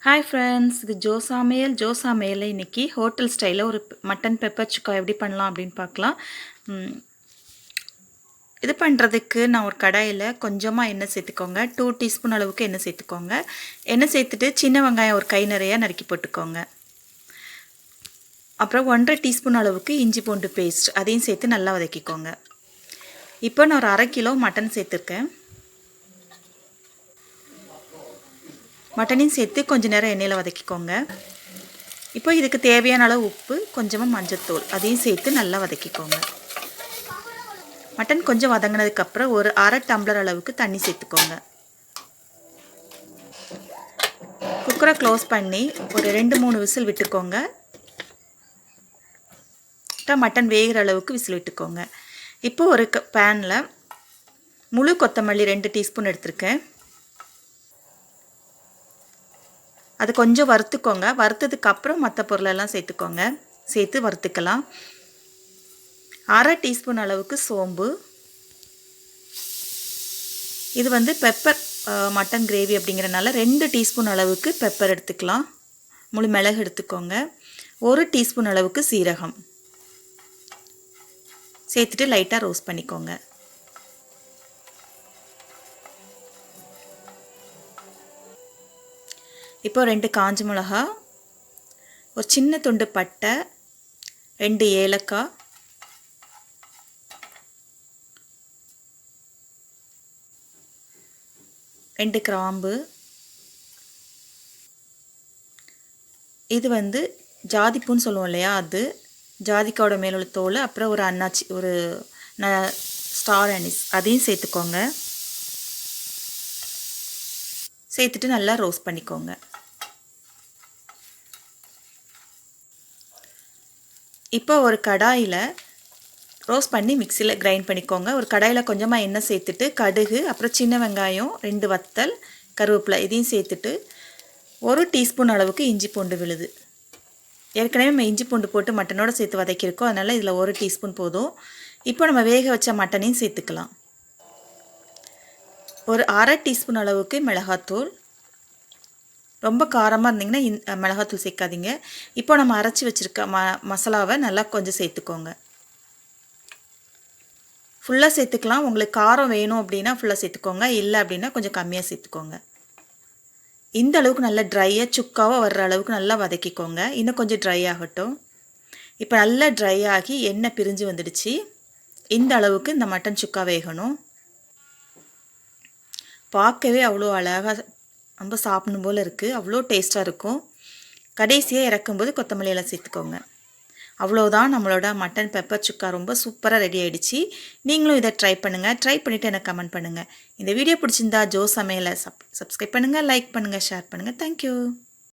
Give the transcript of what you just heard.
Hi friends, இது Joe சமையல் இன்றைக்கி ஹோட்டல் ஸ்டைலில் ஒரு மட்டன் பெப்பர் சுக்கா எப்படி பண்ணலாம் அப்படின்னு பார்க்கலாம். இது பண்ணுறதுக்கு நான் ஒரு கடாயில் கொஞ்சமாக எண்ணெய் சேர்த்துக்கோங்க. 2 டீஸ்பூன் அளவுக்கு எண்ணெய் சேர்த்துக்கோங்க. எண்ணெய் சேர்த்துட்டு சின்ன வெங்காயம் ஒரு கை நிறையா நறுக்கி போட்டுக்கோங்க. அப்புறம் 1.5 டீஸ்பூன் அளவுக்கு இஞ்சி பூண்டு பேஸ்ட் அதையும் சேர்த்து நல்லா வதக்கிக்கோங்க. இப்போ நான் ஒரு 1/2 கிலோ மட்டன் சேர்த்துருக்கேன். மட்டனையும் சேர்த்து கொஞ்சம் நேரம் எண்ணெயில் வதக்கிக்கோங்க. இப்போ இதுக்கு தேவையான அளவு உப்பு, கொஞ்சமாக மஞ்சள்தூள் அதையும் சேர்த்து நல்லா வதக்கிக்கோங்க. மட்டன் கொஞ்சம் வதங்கினதுக்கப்புறம் ஒரு 1/2 டம்ளர் அளவுக்கு தண்ணி சேர்த்துக்கோங்க. குக்கரை க்ளோஸ் பண்ணி ஒரு 2-3 விசில் விட்டுக்கோங்க. மட்டன் வேகிற அளவுக்கு விசில் விட்டுக்கோங்க. இப்போ ஒரு பேனில் முழு கொத்தமல்லி 2 டீஸ்பூன் எடுத்திருக்கேன். அது கொஞ்சம் வறுத்துக்கோங்க. வறுத்ததுக்கப்புறம் மற்ற பொருளெல்லாம் சேர்த்துக்கோங்க. சேர்த்து வறுத்துக்கலாம். 1/2 டீஸ்பூன் அளவுக்கு சோம்பு. இது பெப்பர் மட்டன் கிரேவி அப்படிங்கிறனால 2 டீஸ்பூன் அளவுக்கு பெப்பர் எடுத்துக்கலாம். முழு மிளகு எடுத்துக்கோங்க. 1 டீஸ்பூன் அளவுக்கு சீரகம் சேர்த்துட்டு லைட்டாக ரோஸ்ட் பண்ணிக்கோங்க. இப்போ 2 காஞ்ச மிளகா, ஒரு சின்ன துண்டு பட்டை, 2 ஏலக்காய், ரெண்டு கிராம்பு, இது ஜாதிப்பூன்னு சொல்லுவோம் இல்லையா, அது ஜாதிக்காவோட மேலுள்ள தோல், அப்புறம் ஒரு அன்னாச்சி ஒரு ஸ்டார் அனிஸ் அதையும் சேர்த்துக்கோங்க. சேர்த்துட்டு நல்லா ரோஸ்ட் பண்ணிக்கோங்க. இப்போ ஒரு கடாயில் ரோஸ்ட் பண்ணி மிக்சியில் கிரைண்ட் பண்ணிக்கோங்க. ஒரு கடாயில் கொஞ்சமாக எண்ணெய் சேர்த்துட்டு கடுகு, அப்புறம் சின்ன வெங்காயம், 2 வத்தல், கருவேப்பிலை இதையும் சேர்த்துட்டு 1 டீஸ்பூன் அளவுக்கு இஞ்சி பூண்டு விழுது. ஏற்கனவே நம்ம இஞ்சி பூண்டு போட்டு மட்டனோடு சேர்த்து வதக்கியிருக்கோம், அதனால் இதில் 1 டீஸ்பூன் போதும். இப்போ நம்ம வேக வச்ச மட்டனையும் சேர்த்துக்கலாம். ஒரு 1/2 டீஸ்பூன் அளவுக்கு மிளகாத்தூள். ரொம்ப காரமாக இருந்தீங்கன்னா மிளகாத்தூள் சேர்க்காதீங்க. இப்போ நம்ம அரைச்சி வச்சுருக்க மசாலாவை நல்லா கொஞ்சம் சேர்த்துக்கோங்க. ஃபுல்லாக சேர்த்துக்கலாம். உங்களுக்கு காரம் வேணும் அப்படின்னா ஃபுல்லாக சேர்த்துக்கோங்க, இல்லை அப்படின்னா கொஞ்சம் கம்மியாக சேர்த்துக்கோங்க. இந்த அளவுக்கு நல்லா ட்ரையாக சுக்காவாக வர்ற அளவுக்கு நல்லா வதக்கிக்கோங்க. இன்னும் கொஞ்சம் ட்ரை ஆகட்டும். இப்போ நல்லா ட்ரை ஆகி எண்ணெய் பிரிஞ்சு வந்துடுச்சு. இந்த அளவுக்கு இந்த மட்டன் சுக்கா வேகணும். பார்க்கவே அவ்வளோ அழகாக ரொம்ப சாப்பிடணும் போல் இருக்குது. அவ்வளோ டேஸ்ட்டாக இருக்கும். கடைசியாக இறக்கும்போது கொத்தமல்லி எல்லாம் சேர்த்துக்கோங்க. அவ்வளோதான், நம்மளோட மட்டன் பெப்பர் சுக்கா ரொம்ப சூப்பராக ரெடி ஆகிடுச்சு. நீங்களும் இதை ட்ரை பண்ணுங்கள். ட்ரை பண்ணிவிட்டு எனக்கு கமெண்ட் பண்ணுங்கள். இந்த வீடியோ பிடிச்சிருந்தா ஜோ சமையலை சப்ஸ்கிரைப் பண்ணுங்கள், லைக் பண்ணுங்கள், ஷேர் பண்ணுங்கள். தேங்க்யூ.